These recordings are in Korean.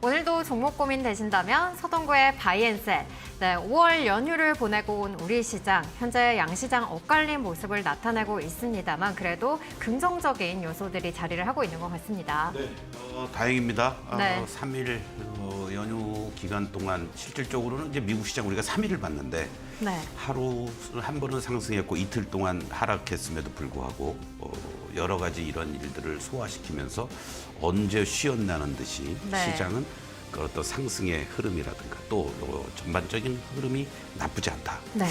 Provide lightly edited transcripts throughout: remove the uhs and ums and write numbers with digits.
오늘도 종목 고민 되신다면 서동구의 바이앤셀. 네, 5월 연휴를 보내고 온 우리 시장, 현재 양시장 엇갈린 모습을 나타내고 있습니다만 그래도 긍정적인 요소들이 자리를 하고 있는 것 같습니다. 네, 다행입니다. 네. 3일 연휴 기간 동안 실질적으로는 이제 미국 시장 우리가 3일을 봤는데 네. 하루 한 번은 상승했고 이틀 동안 하락했음에도 불구하고 여러 가지 이런 일들을 소화시키면서 언제 쉬었나는 듯이 네. 시장은 그 어떤 상승의 흐름이라든가 또 전반적인 흐름이 나쁘지 않다. 네.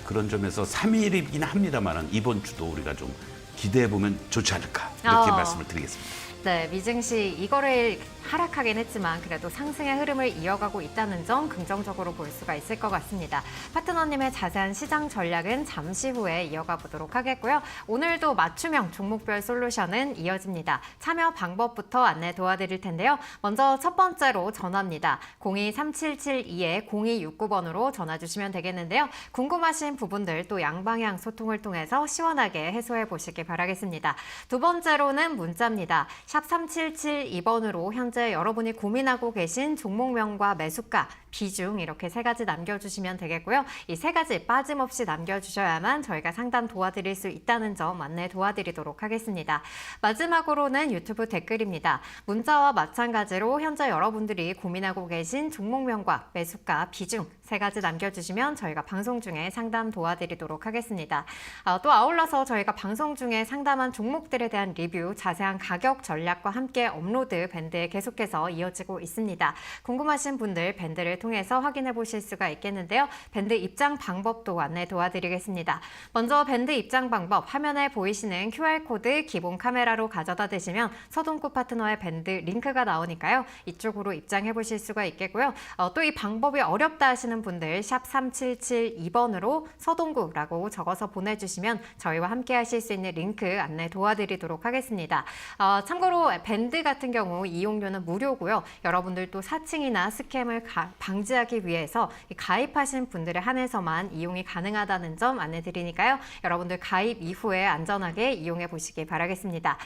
그런 점에서 3일이긴 합니다만 이번 주도 우리가 좀 기대해 보면 좋지 않을까 이렇게 말씀을 드리겠습니다. 네, 미증시 이거를 하락하긴 했지만 그래도 상승의 흐름을 이어가고 있다는 점 긍정적으로 볼 수가 있을 것 같습니다. 파트너님의 자세한 시장 전략은 잠시 후에 이어가 보도록 하겠고요. 오늘도 맞춤형 종목별 솔루션은 이어집니다. 참여 방법부터 안내 도와드릴 텐데요. 먼저 첫 번째로 전화입니다. 023772-0269번으로 전화 주시면 되겠는데요. 궁금하신 부분들 또 양방향 소통을 통해서 시원하게 해소해 보시기 바라겠습니다. 두 번째로는 문자입니다. 샵 3772번으로 현재 여러분이 고민하고 계신 종목명과 매수가, 비중 이렇게 세 가지 남겨주시면 되겠고요. 이 세 가지 빠짐없이 남겨주셔야만 저희가 상담 도와드릴 수 있다는 점 안내 도와드리도록 하겠습니다. 마지막으로는 유튜브 댓글입니다. 문자와 마찬가지로 현재 여러분들이 고민하고 계신 종목명과 매수가, 비중 세 가지 남겨주시면 저희가 방송 중에 상담 도와드리도록 하겠습니다. 또 아울러서 저희가 방송 중에 상담한 종목들에 대한 리뷰, 자세한 가격 전략과 함께 업로드 밴드에 계속해서 이어지고 있습니다. 궁금하신 분들 밴드를 통해서 확인해 보실 수가 있겠는데요. 밴드 입장 방법도 안내 도와드리겠습니다. 먼저 밴드 입장 방법, 화면에 보이시는 QR코드 기본 카메라로 가져다 대시면 서동구 파트너의 밴드 링크가 나오니까요. 이쪽으로 입장해 보실 수가 있겠고요. 또 이 방법이 어렵다 하시는 분들 샵 3772번으로 서동구라고 적어서 보내주시면 저희와 함께 하실 수 있는 링크 안내 도와드리도록 하겠습니다. 참고로 밴드 같은 경우 이용료는 무료고요. 여러분들 또 사칭이나 스캠을 방지하기 위해서 가입하신 분들에 한해서만 이용이 가능하다는 점 안내드리니까요. 여러분들 가입 이후에 안전하게 이용해 보시기 바라겠습니다.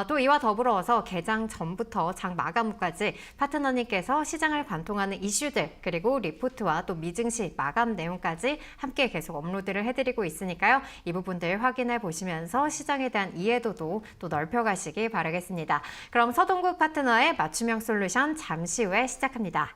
또 이와 더불어서 개장 전부터 장 마감 후까지 파트너님께서 시장을 관통하는 이슈들 그리고 리포트와 또 미증시 마감 내용까지 함께 계속 업로드를 해드리고 있으니까요. 이 부분들 확인해 보시면서 시장에 대한 이해도도 또 넓혀가시기 바라겠습니다. 그럼 서동구 파트너의 맞춤형 솔루션 잠시 후에 시작합니다.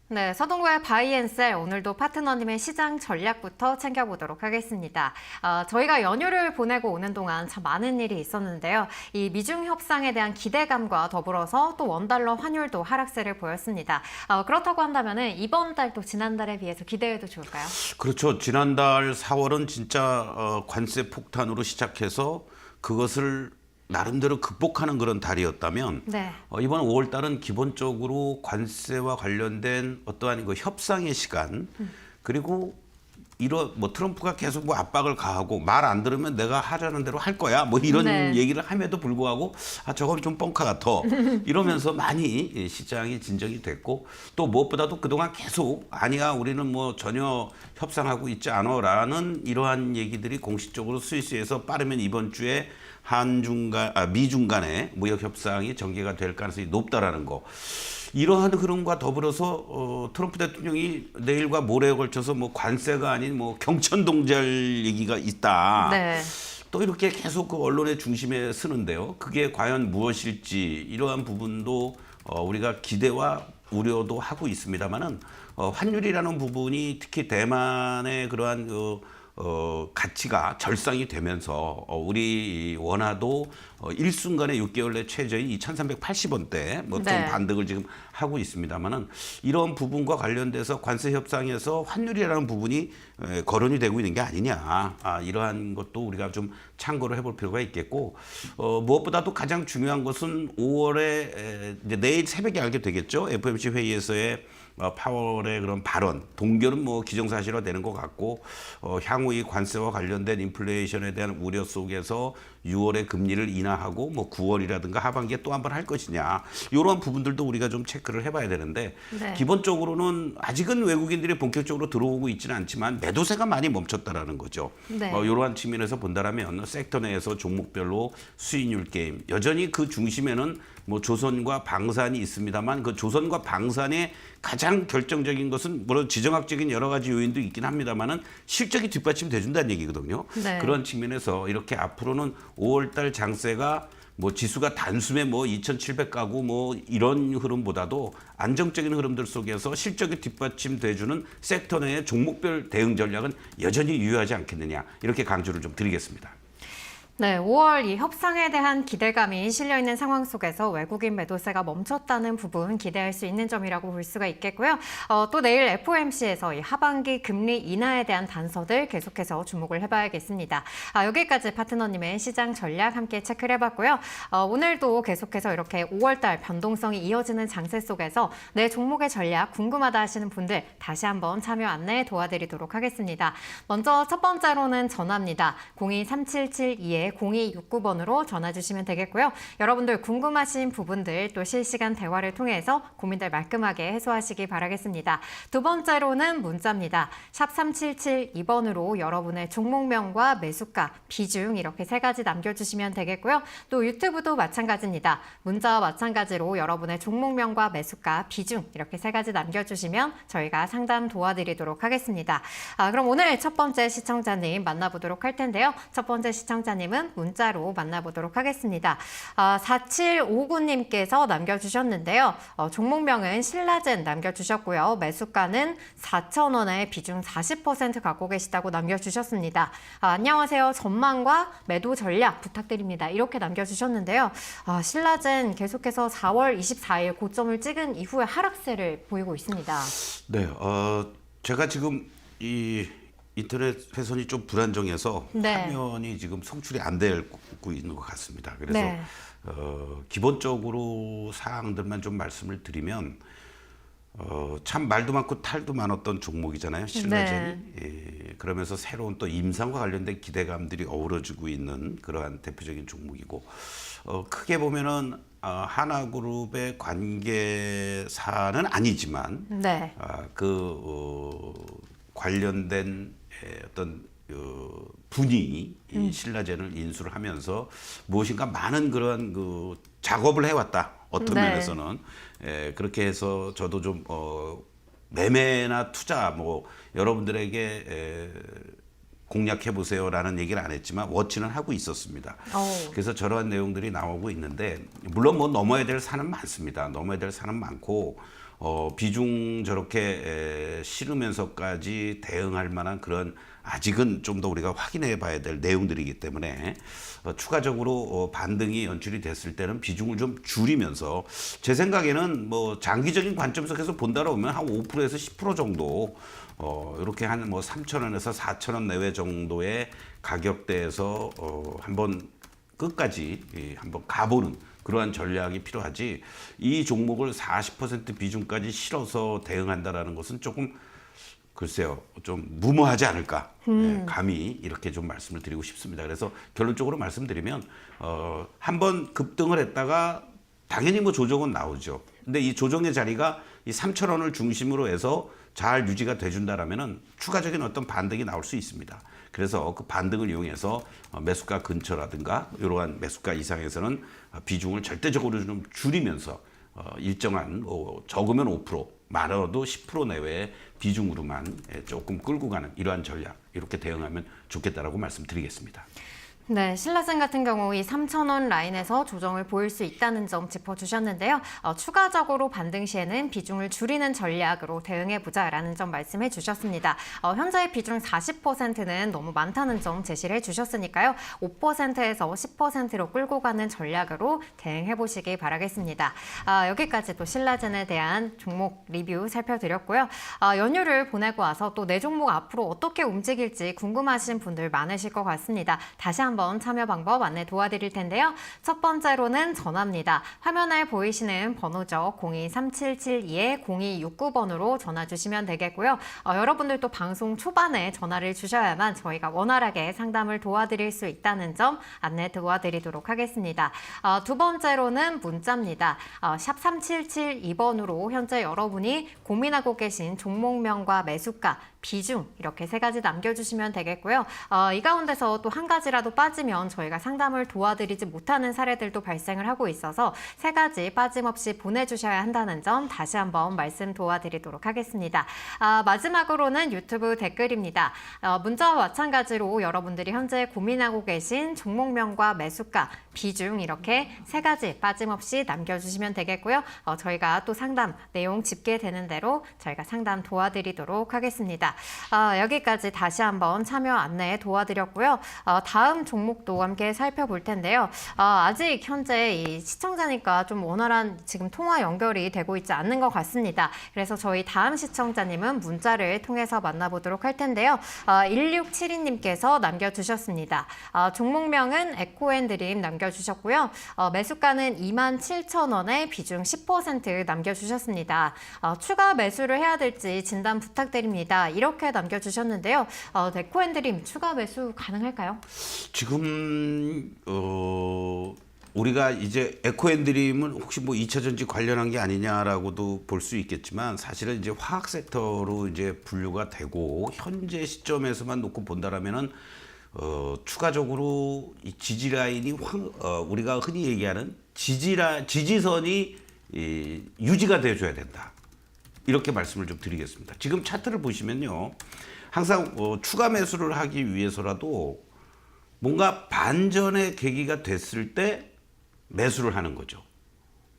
네, 서동구의 바이앤셀 오늘도 파트너님의 시장 전략부터 챙겨보도록 하겠습니다. 저희가 연휴를 보내고 오는 동안 참 많은 일이 있었는데요. 이 미중 협상에 대한 기대감과 더불어서 또 원달러 환율도 하락세를 보였습니다. 그렇다고 한다면 이번 달도 지난달에 비해서 기대해도 좋을까요? 그렇죠. 지난달 4월은 진짜 관세 폭탄으로 시작해서 그것을 나름대로 극복하는 그런 달이었다면 네. 이번 5월 달은 기본적으로 관세와 관련된 어떠한 그 협상의 시간 그리고 이런 뭐 트럼프가 계속 뭐 압박을 가하고 말 안 들으면 내가 하자는 대로 할 거야 뭐 이런 네. 얘기를 함에도 불구하고 저건 좀 뻥카 같아 이러면서 많이 시장이 진정이 됐고 또 무엇보다도 그동안 계속 아니야 우리는 뭐 전혀 협상하고 있지 않아라는 이러한 얘기들이 공식적으로 스위스에서 빠르면 이번 주에 미중 간의 무역 협상이 전개가 될 가능성이 높다라는 거. 이러한 흐름과 더불어서 트럼프 대통령이 내일과 모레에 걸쳐서 뭐 관세가 아닌 뭐 경천동절 얘기가 있다. 네. 또 이렇게 계속 그 언론의 중심에 서는데요. 그게 과연 무엇일지 이러한 부분도 우리가 기대와 우려도 하고 있습니다만은 환율이라는 부분이 특히 대만의 그러한 가치가 절상이 되면서 우리 원화도 일순간에 6개월 내 최저인 2,380원대 뭐 좀 네. 반등을 지금 하고 있습니다만은 이런 부분과 관련돼서 관세 협상에서 환율이라는 부분이 거론이 되고 있는 게 아니냐. 이러한 것도 우리가 좀 참고를 해볼 필요가 있겠고 무엇보다도 가장 중요한 것은 5월에 이제 내일 새벽에 알게 되겠죠. FOMC 회의에서의 파월의 그런 발언, 동결은 뭐 기정사실화 되는 것 같고 향후 이 관세와 관련된 인플레이션에 대한 우려 속에서 6월에 금리를 인하하고 뭐 9월이라든가 하반기에 또 한 번 할 것이냐 이러한 부분들도 우리가 좀 체크를 해봐야 되는데 네. 기본적으로는 아직은 외국인들이 본격적으로 들어오고 있지는 않지만 매도세가 많이 멈췄다라는 거죠. 네. 이러한 측면에서 본다라면 섹터 내에서 종목별로 수익률 게임 여전히 그 중심에는 뭐 조선과 방산이 있습니다만 그 조선과 방산의 가장 결정적인 것은 물론 지정학적인 여러 가지 요인도 있긴 합니다만은 실적이 뒷받침돼 준다는 얘기거든요. 네. 그런 측면에서 이렇게 앞으로는 5월달 장세가 뭐 지수가 단숨에 뭐 2,700가구 뭐 이런 흐름보다도 안정적인 흐름들 속에서 실적이 뒷받침돼 주는 섹터 내의 종목별 대응 전략은 여전히 유효하지 않겠느냐 이렇게 강조를 좀 드리겠습니다. 네, 5월 이 협상에 대한 기대감이 실려 있는 상황 속에서 외국인 매도세가 멈췄다는 부분 기대할 수 있는 점이라고 볼 수가 있겠고요. 또 내일 FOMC에서 이 하반기 금리 인하에 대한 단서들 계속해서 주목을 해봐야겠습니다. 여기까지 파트너님의 시장 전략 함께 체크를 해봤고요. 오늘도 계속해서 이렇게 5월달 변동성이 이어지는 장세 속에서 내 종목의 전략 궁금하다 하시는 분들 다시 한번 참여 안내 도와드리도록 하겠습니다. 먼저 첫 번째로는 전화입니다. 023772 0269번으로 전화 주시면 되겠고요. 여러분들 궁금하신 부분들 또 실시간 대화를 통해서 고민들 말끔하게 해소하시기 바라겠습니다. 두 번째로는 문자입니다. 샵 3772번으로 여러분의 종목명과 매수가, 비중 이렇게 세 가지 남겨주시면 되겠고요. 또 유튜브도 마찬가지입니다. 문자와 마찬가지로 여러분의 종목명과 매수가, 비중 이렇게 세 가지 남겨주시면 저희가 상담 도와드리도록 하겠습니다. 그럼 오늘 첫 번째 시청자님 만나보도록 할 텐데요. 첫 번째 시청자님은 문자로 만나보도록 하겠습니다. 4759님께서 남겨주셨는데요. 종목명은 신라젠 남겨주셨고요. 매수가는 4,000원에 비중 40% 갖고 계시다고 남겨주셨습니다. 안녕하세요. 전망과 매도 전략 부탁드립니다. 이렇게 남겨주셨는데요. 신라젠 계속해서 4월 24일 고점을 찍은 이후에 하락세를 보이고 있습니다. 네, 제가 지금 이 인터넷 회선이 좀 불안정해서 네. 화면이 지금 송출이 안 되고 있는 것 같습니다. 그래서 네. 기본적으로 사항들만 좀 말씀을 드리면 참 말도 많고 탈도 많았던 종목이잖아요. 신라젠이. 예, 그러면서 새로운 또 임상과 관련된 기대감들이 어우러지고 있는 그러한 대표적인 종목이고 크게 보면은 하나그룹의 관계사는 아니지만 네. 관련된 어떤 분이 이 신라젠을 인수를 하면서 무엇인가 많은 그런 그 작업을 해왔다. 어떤 네. 면에서는 그렇게 해서 저도 좀 매매나 투자 뭐 여러분들에게 공략해 보세요라는 얘기를 안 했지만 워치는 하고 있었습니다. 그래서 저러한 내용들이 나오고 있는데 물론 뭐 넘어야 될 산은 많습니다. 넘어야 될 산은 많고 비중 저렇게 실으면서까지 대응할 만한 그런 아직은 좀 더 우리가 확인해 봐야 될 내용들이기 때문에 추가적으로 반등이 연출이 됐을 때는 비중을 좀 줄이면서 제 생각에는 뭐 장기적인 관점 속에서 본다라 보면 한 5%에서 10% 정도 이렇게 한 뭐 3,000원에서 4,000원 내외 정도의 가격대에서 한번 끝까지 한번 가보는 그러한 전략이 필요하지 이 종목을 40% 비중까지 실어서 대응한다라는 것은 조금 글쎄요 좀 무모하지 않을까 감히 이렇게 좀 말씀을 드리고 싶습니다. 그래서 결론적으로 말씀드리면 한번 급등을 했다가 당연히 뭐 조정은 나오죠. 근데 이 조정의 자리가 이 3,000원을 중심으로 해서 잘 유지가 돼준다라면은 추가적인 어떤 반등이 나올 수 있습니다. 그래서 그 반등을 이용해서 매수가 근처라든가 이러한 매수가 이상에서는 비중을 절대적으로 좀 줄이면서 일정한 적으면 5%, 많아도 10% 내외의 비중으로만 조금 끌고 가는 이러한 전략 이렇게 대응하면 좋겠다라고 말씀드리겠습니다. 네, 신라젠 같은 경우 이 3,000원 라인에서 조정을 보일 수 있다는 점 짚어주셨는데요. 추가적으로 반등 시에는 비중을 줄이는 전략으로 대응해보자라는 점 말씀해 주셨습니다. 현재 비중 40%는 너무 많다는 점 제시를 해주셨으니까요. 5%에서 10%로 끌고 가는 전략으로 대응해보시기 바라겠습니다. 여기까지 또 신라젠에 대한 종목 리뷰 살펴드렸고요. 연휴를 보내고 와서 또 내 종목 앞으로 어떻게 움직일지 궁금하신 분들 많으실 것 같습니다. 다시 한번 참여 방법 안내 도와드릴 텐데요. 첫 번째로는 전화입니다. 화면에 보이시는 번호죠. 023772-0269번으로 전화 주시면 되겠고요. 여러분들도 방송 초반에 전화를 주셔야만 저희가 원활하게 상담을 도와드릴 수 있다는 점 안내 도와드리도록 하겠습니다. 두 번째로는 문자입니다. 샵 3772번으로 현재 여러분이 고민하고 계신 종목명과 매수가, 비중 이렇게 세 가지 남겨주시면 되겠고요. 이 가운데서 또 한 가지라도 빠지면 저희가 상담을 도와드리지 못하는 사례들도 발생을 하고 있어서 세 가지 빠짐없이 보내주셔야 한다는 점 다시 한번 말씀 도와드리도록 하겠습니다. 마지막으로는 유튜브 댓글입니다. 문자와 마찬가지로 여러분들이 현재 고민하고 계신 종목명과 매수가, 비중 이렇게 세 가지 빠짐없이 남겨주시면 되겠고요. 저희가 또 상담 내용 집계되는 대로 저희가 상담 도와드리도록 하겠습니다. 여기까지 다시 한번 참여 안내 도와드렸고요. 다음 종목도 함께 살펴볼 텐데요. 아직 현재 이 시청자니까 좀 원활한 지금 통화 연결이 되고 있지 않는 것 같습니다. 그래서 저희 다음 시청자님은 문자를 통해서 만나보도록 할 텐데요. 1672님께서 남겨주셨습니다. 종목명은 에코앤드림 남겨주셨고요. 매수가는 27,000원에 비중 10% 남겨주셨습니다. 추가 매수를 해야 될지 진단 부탁드립니다. 이렇게 남겨주셨는데요. 에코앤드림 추가 매수 가능할까요? 지금 우리가 이제 에코앤드림은 혹시 뭐 2차 전지 관련한 게 아니냐라고도 볼 수 있겠지만 사실은 이제 화학 섹터로 이제 분류가 되고 현재 시점에서만 놓고 본다라면은 추가적으로 이 지지 라인이 우리가 흔히 얘기하는 지지선이 유지가 돼줘야 된다. 이렇게 말씀을 좀 드리겠습니다. 지금 차트를 보시면요. 항상 추가 매수를 하기 위해서라도 뭔가 반전의 계기가 됐을 때 매수를 하는 거죠.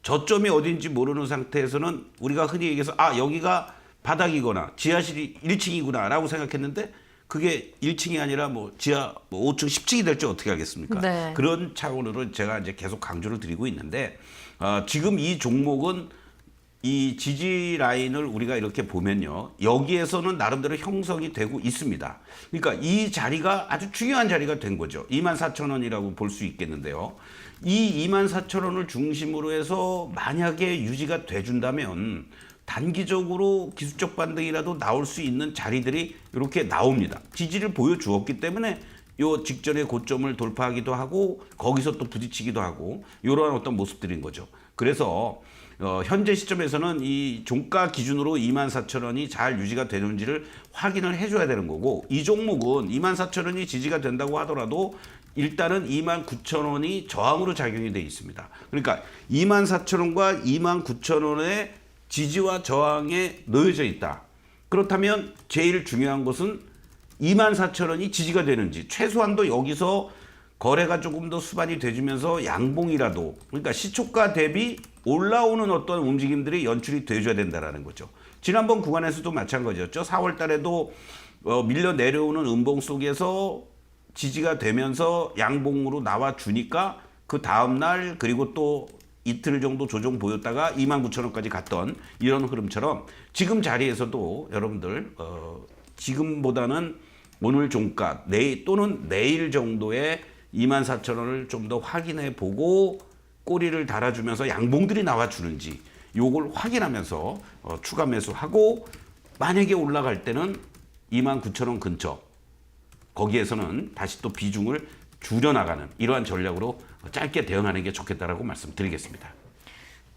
저점이 어딘지 모르는 상태에서는 우리가 흔히 얘기해서 여기가 바닥이거나 지하실이 1층이구나 라고 생각했는데 그게 1층이 아니라 뭐 지하 5층, 10층이 될지 어떻게 하겠습니까? 네. 그런 차원으로 제가 이제 계속 강조를 드리고 있는데 지금 이 종목은 이 지지 라인을 우리가 이렇게 보면요. 여기에서는 나름대로 형성이 되고 있습니다. 그러니까 이 자리가 아주 중요한 자리가 된 거죠. 24,000원이라고 볼 수 있겠는데요. 이 24,000원을 중심으로 해서 만약에 유지가 돼준다면 단기적으로 기술적 반등이라도 나올 수 있는 자리들이 이렇게 나옵니다. 지지를 보여주었기 때문에 요 직전의 고점을 돌파하기도 하고 거기서 또 부딪히기도 하고 이러한 어떤 모습들인 거죠. 그래서 현재 시점에서는 이 종가 기준으로 24,000원이 잘 유지가 되는지를 확인을 해줘야 되는 거고 이 종목은 24,000원이 지지가 된다고 하더라도 일단은 29,000원이 저항으로 작용이 돼 있습니다. 그러니까 24,000원과 29,000원의 지지와 저항에 놓여져 있다. 그렇다면 제일 중요한 것은 24,000원이 지지가 되는지 최소한도 여기서 거래가 조금 더 수반이 돼주면서 양봉이라도 그러니까 시초가 대비 올라오는 어떤 움직임들이 연출이 돼줘야 된다는 거죠. 지난번 구간에서도 마찬가지였죠. 4월 달에도 밀려 내려오는 음봉 속에서 지지가 되면서 양봉으로 나와주니까 그 다음날 그리고 또 이틀 정도 조정 보였다가 29,000원까지 갔던 이런 흐름처럼 지금 자리에서도 여러분들 지금보다는 오늘 종가 또는 내일 정도의 24,000원을 좀 더 확인해 보고 꼬리를 달아주면서 양봉들이 나와주는지 요걸 확인하면서 추가 매수하고 만약에 올라갈 때는 29,000원 근처 거기에서는 다시 또 비중을 줄여나가는 이러한 전략으로 짧게 대응하는 게 좋겠다라고 말씀드리겠습니다.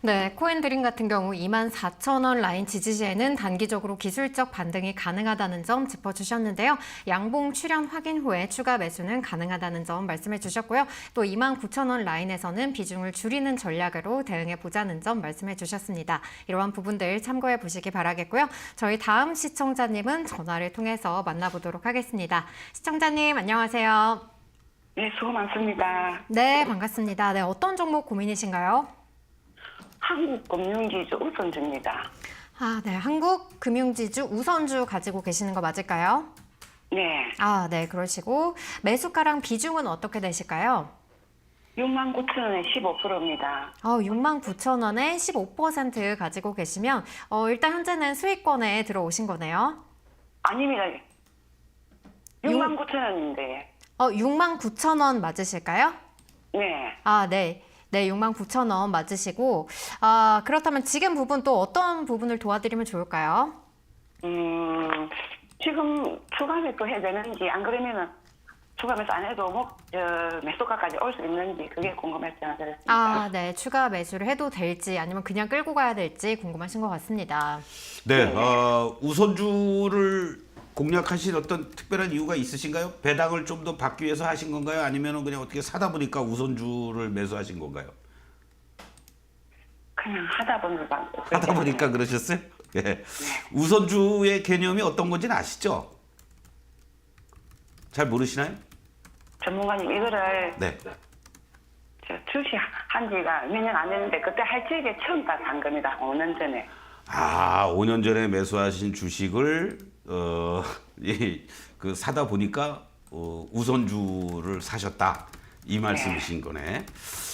네, 코인드림 같은 경우 24,000원 라인 지지시에는 단기적으로 기술적 반등이 가능하다는 점 짚어주셨는데요. 양봉 출현 확인 후에 추가 매수는 가능하다는 점 말씀해 주셨고요. 또 29,000원 라인에서는 비중을 줄이는 전략으로 대응해 보자는 점 말씀해 주셨습니다. 이러한 부분들 참고해 보시기 바라겠고요. 저희 다음 시청자님은 전화를 통해서 만나보도록 하겠습니다. 시청자님 안녕하세요. 네, 수고 많습니다. 네, 반갑습니다. 네, 어떤 종목 고민이신가요? 한국금융지주 우선주입니다. 아, 네. 한국금융지주 우선주 가지고 계시는 거 맞을까요? 네, 아, 네. 그러시고 매수가랑 비중은 어떻게 되실까요? 69,000원에 15%입니다. 69,000원에 15% 가지고 계시면 일단 현재는 수익권에 들어오신 거네요. 아닙니다. 69,000원인데. 69,000원 맞으실까요? 네, 아, 네. 네, 69,000원 맞으시고 그렇다면 지금 부분 또 어떤 부분을 도와드리면 좋을까요? 지금 추가 매수 해야 되는지, 안 그러면은 추가 매수 안 해도 매수가까지 올 수 있는지, 그게 궁금해서 전화드렸습니다. 아, 네. 추가 매수를 해도 될지 아니면 그냥 끌고 가야 될지 궁금하신 것 같습니다. 네, 우선주를 공략하신 어떤 특별한 이유가 있으신가요? 배당을 좀 더 받기 위해서 하신 건가요? 아니면 그냥 어떻게 사다 보니까 우선주를 매수하신 건가요? 그냥 하다 보니까 그러셨어요? 예. 우선주의 개념이 어떤 건지는 아시죠? 잘 모르시나요? 전문가님, 이거를 네. 출시한 지가 몇 년 안 됐는데, 그때 할지에게 처음 딱 산 겁니다. 5년 전에. 5년 전에 매수하신 주식을 사다 보니까 우선주를 사셨다 이 말씀이신 거네.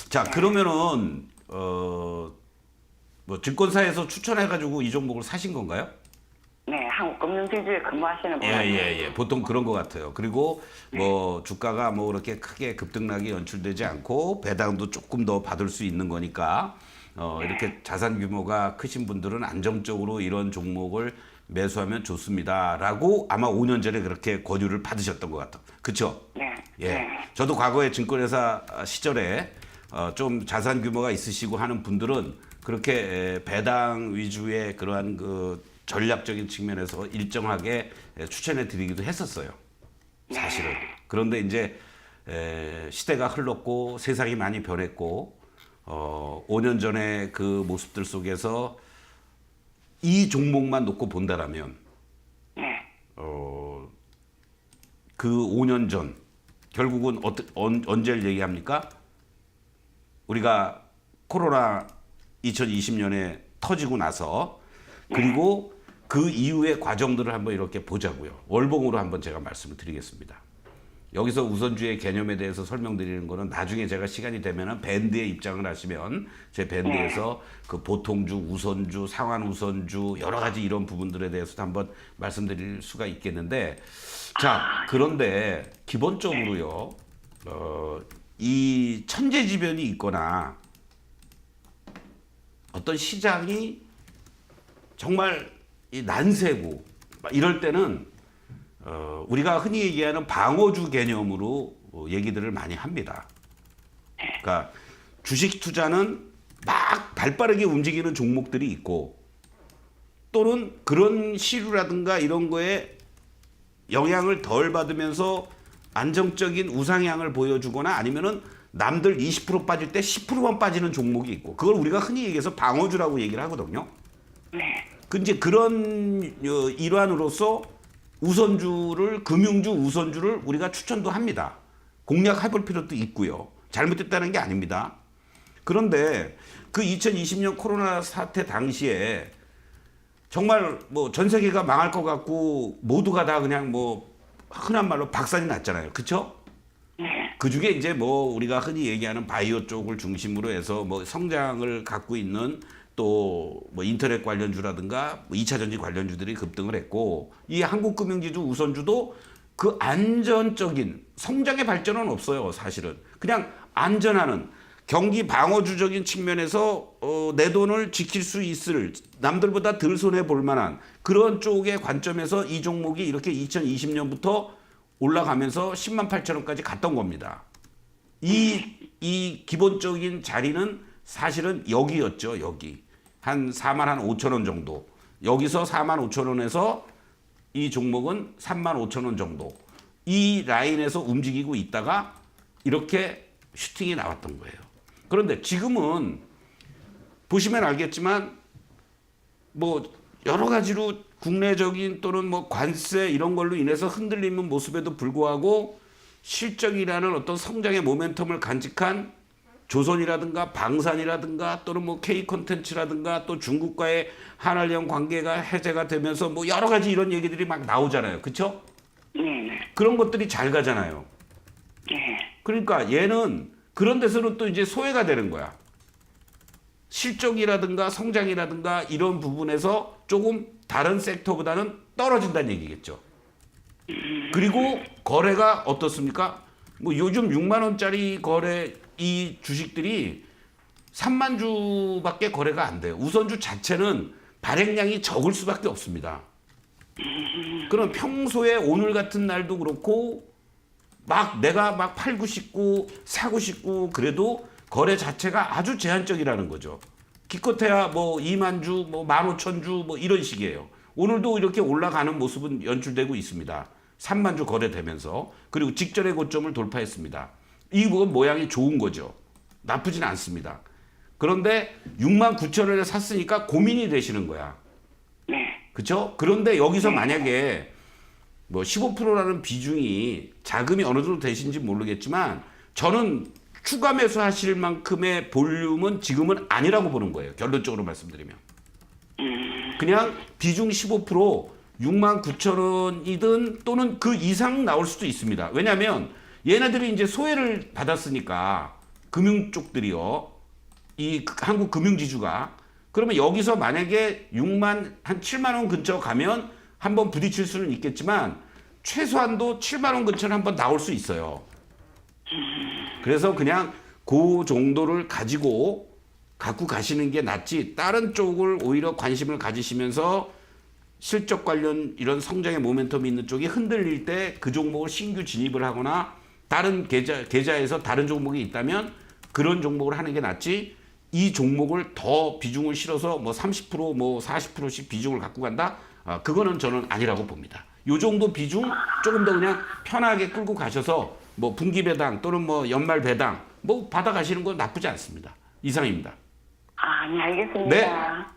자, 그러면은 뭐 증권사에서 추천해가지고 이 종목을 사신 건가요? 네, 한국금융지주에 근무하시는 분이. 예. 보통 그런 것 같아요. 그리고 뭐 주가가 뭐 그렇게 크게 급등락이 연출되지 않고 배당도 조금 더 받을 수 있는 거니까 이렇게 자산 규모가 크신 분들은 안정적으로 이런 종목을 매수하면 좋습니다라고 아마 5년 전에 그렇게 권유를 받으셨던 것 같아요. 그렇죠? 네. 예. 네. 저도 과거에 증권회사 시절에 좀 자산 규모가 있으시고 하는 분들은 그렇게 배당 위주의 그러한 그 전략적인 측면에서 일정하게 추천해 드리기도 했었어요. 사실은. 그런데 이제 시대가 흘렀고 세상이 많이 변했고 5년 전에 그 모습들 속에서 이 종목만 놓고 본다라면 네. 그 5년 전 결국은 언제를 얘기합니까? 우리가 코로나 2020년에 터지고 나서 그리고 그 이후의 과정들을 한번 이렇게 보자고요. 월봉으로 한번 제가 말씀을 드리겠습니다. 여기서 우선주의 개념에 대해서 설명드리는 거는 나중에 제가 시간이 되면은 밴드에 입장을 하시면 제 밴드에서 그 보통주, 우선주, 상환 우선주 여러 가지 이런 부분들에 대해서도 한번 말씀드릴 수가 있겠는데 자, 그런데 기본적으로요. 이 천재지변이 있거나 어떤 시장이 정말 이 난세고 이럴 때는 우리가 흔히 얘기하는 방어주 개념으로 얘기들을 많이 합니다. 그러니까 주식 투자는 막 발빠르게 움직이는 종목들이 있고 또는 그런 시류라든가 이런 거에 영향을 덜 받으면서 안정적인 우상향을 보여주거나 아니면은 남들 20% 빠질 때 10%만 빠지는 종목이 있고 그걸 우리가 흔히 얘기해서 방어주라고 얘기를 하거든요. 네. 그 이제 그런 일환으로서 우선주를 금융주 우선주를 우리가 추천도 합니다. 공략해볼 필요도 있고요. 잘못됐다는 게 아닙니다. 그런데 그 2020년 코로나 사태 당시에 정말 뭐 전 세계가 망할 것 같고 모두가 다 그냥 뭐 흔한 말로 박살이 났잖아요. 그렇죠? 그 중에 이제 뭐 우리가 흔히 얘기하는 바이오 쪽을 중심으로 해서 뭐 성장을 갖고 있는 또 뭐 인터넷 관련주라든가 뭐 2차 전지 관련주들이 급등을 했고 이 한국금융지주 우선주도 그 안전적인 성장의 발전은 없어요. 사실은 그냥 안전하는 경기 방어주적인 측면에서 내 돈을 지킬 수 있을 남들보다 덜 손해 볼 만한 그런 쪽의 관점에서 이 종목이 이렇게 2020년부터 올라가면서 10만 8천 원까지 갔던 겁니다. 이 기본적인 자리는 사실은 여기였죠. 여기 한 4만 한 5천 원 정도. 여기서 4만 5천 원에서 이 종목은 3만 5천 원 정도. 이 라인에서 움직이고 있다가 이렇게 슈팅이 나왔던 거예요. 그런데 지금은 보시면 알겠지만 뭐 여러 가지로 국내적인 또는 뭐 관세 이런 걸로 인해서 흔들리는 모습에도 불구하고 실적이라는 어떤 성장의 모멘텀을 간직한 조선이라든가 방산이라든가 또는 뭐 K 콘텐츠라든가 또 중국과의 한알령 관계가 해제가 되면서 뭐 여러 가지 이런 얘기들이 막 나오잖아요. 그렇죠? 네. 그런 것들이 잘 가잖아요. 네. 그러니까 얘는 그런 데서는 또 이제 소외가 되는 거야. 실적이라든가 성장이라든가 이런 부분에서 조금 다른 섹터보다는 떨어진다는 얘기겠죠. 그리고 거래가 어떻습니까? 뭐 요즘 6만 원짜리 거래 이 주식들이 3만 주밖에 거래가 안 돼요. 우선주 자체는 발행량이 적을 수밖에 없습니다. 그럼 평소에 오늘 같은 날도 그렇고 막 내가 막 팔고 싶고 사고 싶고 그래도 거래 자체가 아주 제한적이라는 거죠. 기껏해야 뭐 2만 주, 뭐 15,000주 뭐 이런 식이에요. 오늘도 이렇게 올라가는 모습은 연출되고 있습니다. 3만 주 거래되면서 그리고 직전의 고점을 돌파했습니다. 이 부분 모양이 좋은 거죠. 나쁘진 않습니다. 그런데 6만 9천 원에 샀으니까 고민이 되시는 거야. 네. 그렇죠? 그런데 여기서 만약에 뭐 15%라는 비중이 자금이 어느 정도 되신지 모르겠지만 저는 추가 매수하실 만큼의 볼륨은 지금은 아니라고 보는 거예요. 결론적으로 말씀드리면. 그냥 비중 15% 6만 9천 원이든 또는 그 이상 나올 수도 있습니다. 왜냐하면 얘네들이 이제 소외를 받았으니까 금융 쪽들이요. 이 한국 금융지주가 그러면 여기서 만약에 6만 한 7만 원 근처 가면 한번 부딪힐 수는 있겠지만 최소한도 7만 원 근처는 한번 나올 수 있어요. 그래서 그냥 그 정도를 가지고 갖고 가시는 게 낫지 다른 쪽을 오히려 관심을 가지시면서 실적 관련 이런 성장의 모멘텀이 있는 쪽이 흔들릴 때 그 종목을 신규 진입을 하거나 다른 계좌에서 다른 종목이 있다면 그런 종목을 하는 게 낫지 이 종목을 더 비중을 실어서 뭐 30%뭐 40%씩 비중을 갖고 간다? 그거는 저는 아니라고 봅니다. 요 정도 비중 조금 더 그냥 편하게 끌고 가셔서 뭐 분기 배당 또는 뭐 연말 배당 뭐 받아가시는 건 나쁘지 않습니다. 이상입니다. 네, 알겠습니다. 네.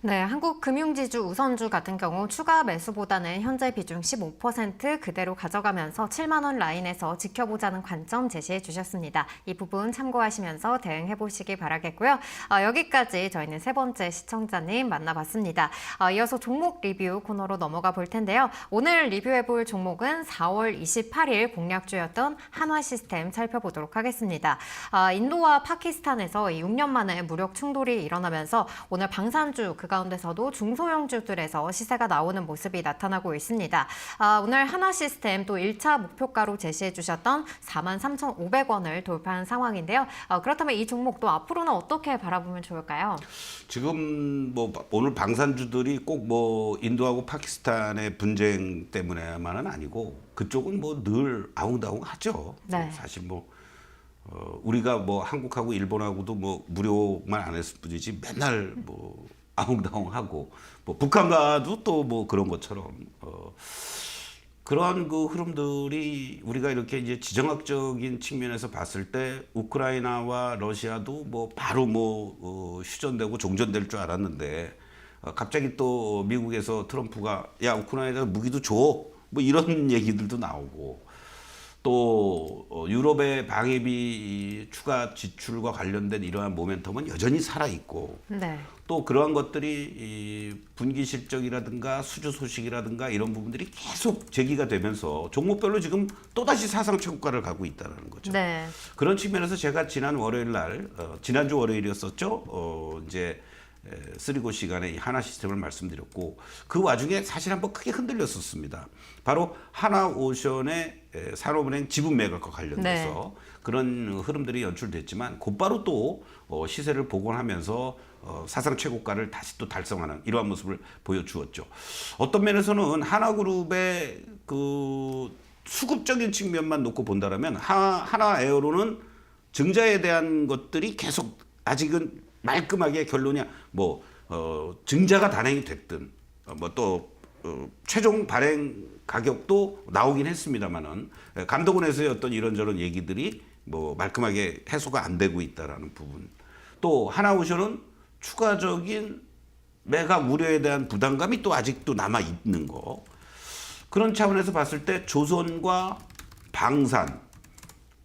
네, 한국금융지주 우선주 같은 경우 추가 매수보다는 현재 비중 15% 그대로 가져가면서 7만 원 라인에서 지켜보자는 관점 제시해 주셨습니다. 이 부분 참고하시면서 대응해 보시기 바라겠고요. 여기까지 저희는 세 번째 시청자님 만나봤습니다. 이어서 종목 리뷰 코너로 넘어가 볼 텐데요. 오늘 리뷰해 볼 종목은 4월 28일 공략주였던 한화시스템 살펴보도록 하겠습니다. 인도와 파키스탄에서 6년 만에 무력 충돌이 일어나면서 오늘 방산주 그 가운데서도 중소형주들에서 시세가 나오는 모습이 나타나고 있습니다. 오늘 한화시스템 또 1차 목표가로 제시해 주셨던 43,500원을 돌파한 상황인데요. 그렇다면 이 종목도 앞으로는 어떻게 바라보면 좋을까요? 지금 뭐 오늘 방산주들이 꼭 뭐 인도하고 파키스탄의 분쟁 때문에만은 아니고 그쪽은 뭐 늘 아웅다웅하죠. 네. 사실 뭐 우리가 뭐 한국하고 일본하고도 뭐 무료만 안 했을 뿐이지 맨날 뭐 아웅다웅하고 뭐 북한과도 또 뭐 그런 것처럼 그런 그 흐름들이 우리가 이렇게 이제 지정학적인 측면에서 봤을 때 우크라이나와 러시아도 뭐 바로 뭐 휴전되고 종전될 줄 알았는데 갑자기 또 미국에서 트럼프가 야 우크라이나에 무기도 줘 뭐 이런 얘기들도 나오고 또 유럽의 방위비 추가 지출과 관련된 이러한 모멘텀은 여전히 살아있고 네. 또 그러한 것들이 이 분기 실적이라든가 수주 소식이라든가 이런 부분들이 계속 제기가 되면서 종목별로 지금 또다시 사상 최고가를 가고 있다는 거죠. 네. 그런 측면에서 제가 지난 월요일 날 지난주 월요일이었었죠. 이제 쓰리고 시간에 이 하나 시스템을 말씀드렸고 그 와중에 사실 한번 크게 흔들렸었습니다. 바로 하나오션의 산업은행 지분 매각과 관련돼서 그런 흐름들이 연출됐지만 곧바로 또 시세를 복원하면서 사상 최고가를 다시 또 달성하는 이러한 모습을 보여주었죠. 어떤 면에서는 하나그룹의 그 수급적인 측면만 놓고 본다라면 하나에어로는 증자에 대한 것들이 계속 아직은 말끔하게 결론이 증자가 단행이 됐든 최종 발행 가격도 나오긴 했습니다만은 감독원에서의 어떤 이런저런 얘기들이 말끔하게 해소가 안 되고 있다라는 부분. 또 하나오션은 추가적인 매각 우려에 대한 부담감이 또 아직도 남아 있는 거. 그런 차원에서 봤을 때 조선과 방산,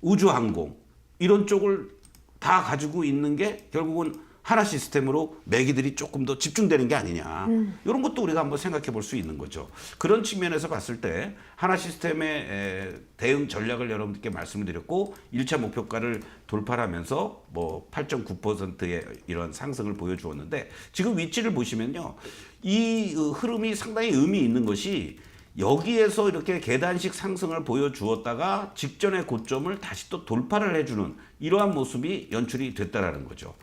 우주항공 이런 쪽을 다 가지고 있는 게 결국은 하나 시스템으로 매기들이 조금 더 집중되는 게 아니냐. 이런 것도 우리가 한번 생각해 볼 수 있는 거죠. 그런 측면에서 봤을 때 하나 시스템의 대응 전략을 여러분들께 말씀을 드렸고 1차 목표가를 돌파하면서 8.9%의 이런 상승을 보여주었는데 지금 위치를 보시면요. 이 흐름이 상당히 의미 있는 것이 여기에서 이렇게 계단식 상승을 보여주었다가 직전의 고점을 다시 또 돌파를 해주는 이러한 모습이 연출이 됐다라는 거죠.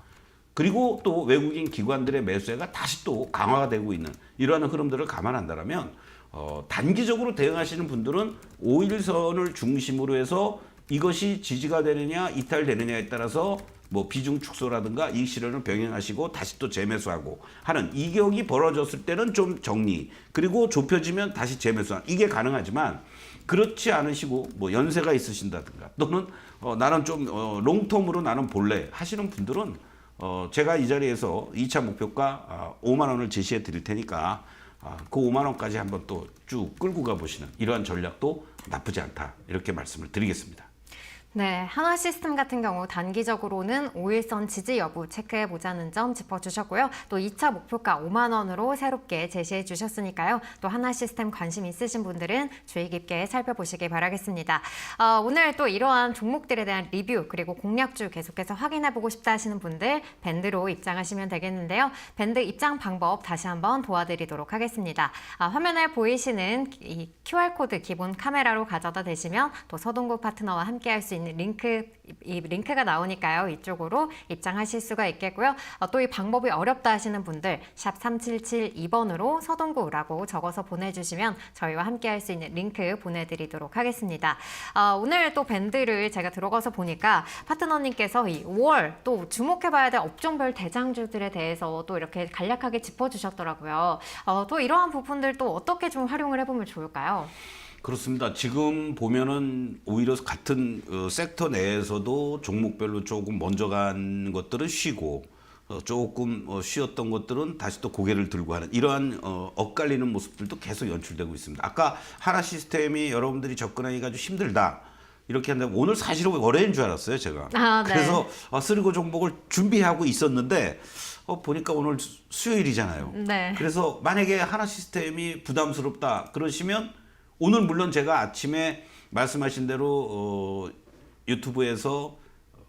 그리고 또 외국인 기관들의 매수세가 다시 또 강화가 되고 있는 이러한 흐름들을 감안한다면 단기적으로 대응하시는 분들은 5일선을 중심으로 해서 이것이 지지가 되느냐 이탈되느냐에 따라서 비중 축소라든가 이익 실현을 병행하시고 다시 또 재매수하고 하는 이격이 벌어졌을 때는 좀 정리 그리고 좁혀지면 다시 재매수하는 이게 가능하지만 그렇지 않으시고 연세가 있으신다든가 또는 나는 좀 롱텀으로 나는 볼래 하시는 분들은 제가 이 자리에서 2차 목표가 5만 원을 제시해 드릴 테니까 그 5만 원까지 한번 또 쭉 끌고 가보시는 이러한 전략도 나쁘지 않다 이렇게 말씀을 드리겠습니다. 네, 하나 시스템 같은 경우 단기적으로는 5일선 지지 여부 체크해 보자는 점 짚어주셨고요. 또 2차 목표가 5만 원으로 새롭게 제시해 주셨으니까요. 또 하나 시스템 관심 있으신 분들은 주의 깊게 살펴보시기 바라겠습니다. 오늘 또 이러한 종목들에 대한 리뷰 그리고 공략주 계속해서 확인해 보고 싶다 하시는 분들 밴드로 입장하시면 되겠는데요. 밴드 입장 방법 다시 한번 도와드리도록 하겠습니다. 화면에 보이시는 이 QR코드 기본 카메라로 가져다 대시면 또 서동구 파트너와 함께 할 수 있는 이 링크가 나오니까요. 이쪽으로 입장하실 수가 있겠고요. 또 이 방법이 어렵다 하시는 분들 샵 3772번으로 서동구라고 적어서 보내주시면 저희와 함께 할 수 있는 링크 보내드리도록 하겠습니다. 오늘 또 밴드를 제가 들어가서 보니까 파트너님께서 이 5월 또 주목해봐야 될 업종별 대장주들에 대해서 또 이렇게 간략하게 짚어주셨더라고요. 또 이러한 부분들 또 어떻게 좀 활용을 해보면 좋을까요? 그렇습니다. 지금 보면은 오히려 같은 섹터 내에서도 종목별로 조금 먼저 간 것들은 쉬고 조금 쉬었던 것들은 다시 또 고개를 들고 하는 이러한 엇갈리는 모습들도 계속 연출되고 있습니다. 아까 하나 시스템이 여러분들이 접근하기가 좀 힘들다. 이렇게 한다면 오늘 사실은 월요일인 줄 알았어요, 제가. 네. 그래서 쓰리고 종목을 준비하고 있었는데 보니까 오늘 수요일이잖아요. 네. 그래서 만약에 하나 시스템이 부담스럽다 그러시면 오늘 물론 제가 아침에 말씀하신 대로 유튜브에서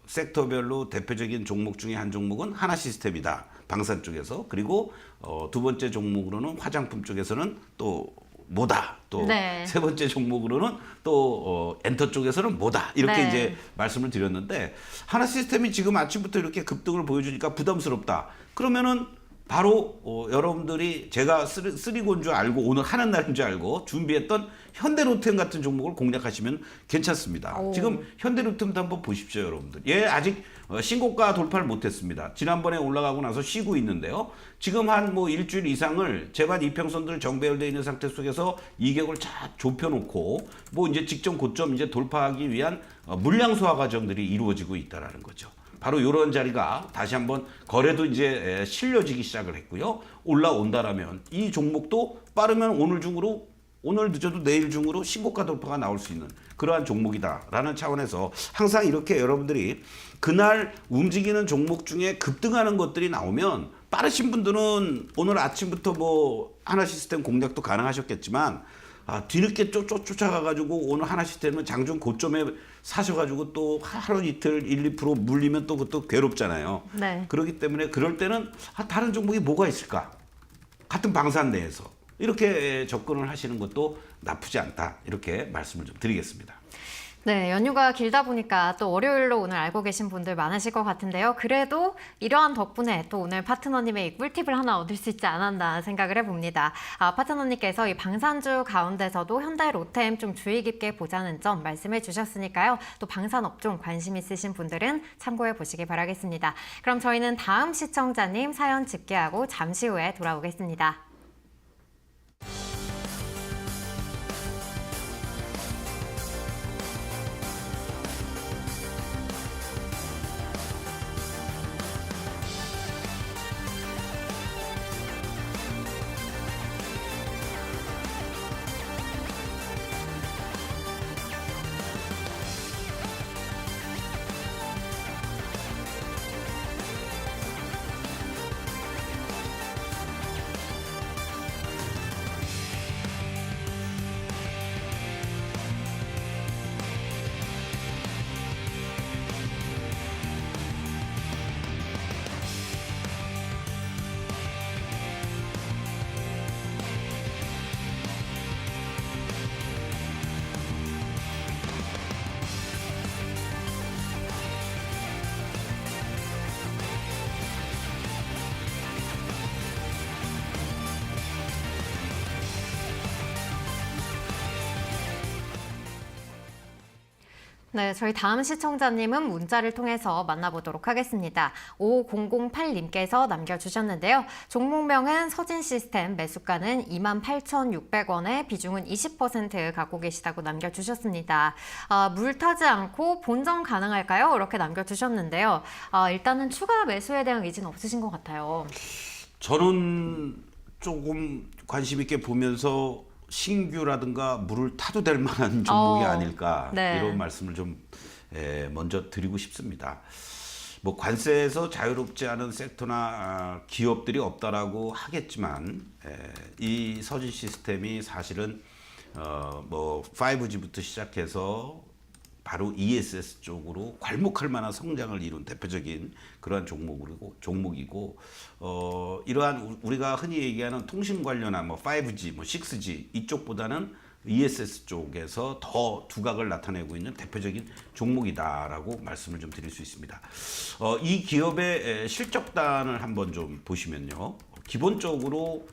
섹터별로 대표적인 종목 중에 한 종목은 하나 시스템이다. 방산 쪽에서. 그리고 두 번째 종목으로는 화장품 쪽에서는 또 뭐다. 또 세 번째 종목으로는 또 엔터 쪽에서는 뭐다. 이렇게 이제 말씀을 드렸는데 하나 시스템이 지금 아침부터 이렇게 급등을 보여주니까 부담스럽다. 그러면은 바로 여러분들이 제가 쓰리고인 줄 알고 오늘 하는 날인 줄 알고 준비했던 현대로템 같은 종목을 공략하시면 괜찮습니다. 지금 현대로템도 한번 보십시오, 여러분들. 얘 아직 신고가 돌파를 못했습니다. 지난번에 올라가고 나서 쉬고 있는데요. 지금 한 일주일 이상을 재반 이평선들 정배열되어 있는 상태 속에서 이격을 쫙 좁혀놓고 이제 직전 고점 이제 돌파하기 위한 물량 소화 과정들이 이루어지고 있다라는 거죠. 바로 이런 자리가 다시 한번 거래도 이제 실려지기 시작을 했고요. 올라온다라면 이 종목도 빠르면 오늘 중으로 오늘 늦어도 내일 중으로 신고가 돌파가 나올 수 있는 그러한 종목이다라는 차원에서 항상 이렇게 여러분들이 그날 움직이는 종목 중에 급등하는 것들이 나오면 빠르신 분들은 오늘 아침부터 하나 시스템 공략도 가능하셨겠지만 뒤늦게 쫓아가가지고 오늘 하나 시스템은 장중 고점에 사셔가지고 또 하루 이틀 1, 2% 물리면 또 그것도 괴롭잖아요. 네. 그렇기 때문에 그럴 때는 다른 종목이 뭐가 있을까? 같은 방산 내에서 이렇게 접근을 하시는 것도 나쁘지 않다. 이렇게 말씀을 좀 드리겠습니다. 네, 연휴가 길다 보니까 또 월요일로 오늘 알고 계신 분들 많으실 것 같은데요. 그래도 이러한 덕분에 또 오늘 파트너님의 이 꿀팁을 하나 얻을 수 있지 않았나 생각을 해봅니다. 파트너님께서 이 방산주 가운데서도 현대 로템 좀 주의 깊게 보자는 점 말씀해 주셨으니까요. 또 방산업종 관심 있으신 분들은 참고해 보시기 바라겠습니다. 그럼 저희는 다음 시청자님 사연 집계하고 잠시 후에 돌아오겠습니다. 네, 저희 다음 시청자님은 문자를 통해서 만나보도록 하겠습니다. 5008님께서 남겨주셨는데요. 종목명은 서진시스템, 매수가는 28,600원에 비중은 20% 갖고 계시다고 남겨주셨습니다. 물 타지 않고 본전 가능할까요? 이렇게 남겨주셨는데요. 일단은 추가 매수에 대한 의지는 없으신 것 같아요. 저는 조금 관심 있게 보면서 신규라든가 물을 타도 될 만한 종목이 아닐까 네. 이런 말씀을 좀 먼저 드리고 싶습니다. 뭐 관세에서 자유롭지 않은 섹터나 기업들이 없다라고 하겠지만 이 서진 시스템이 사실은 뭐 5G부터 시작해서 바로 ESS 쪽으로 괄목할 만한 성장을 이룬 대표적인 그러한 종목이고 이러한 우리가 흔히 얘기하는 통신 관련한 뭐 5G, 뭐 6G 이쪽보다는 ESS 쪽에서 더 두각을 나타내고 있는 대표적인 종목이다라고 말씀을 좀 드릴 수 있습니다. 이 기업의 실적단을 한번 좀 보시면요, 기본적으로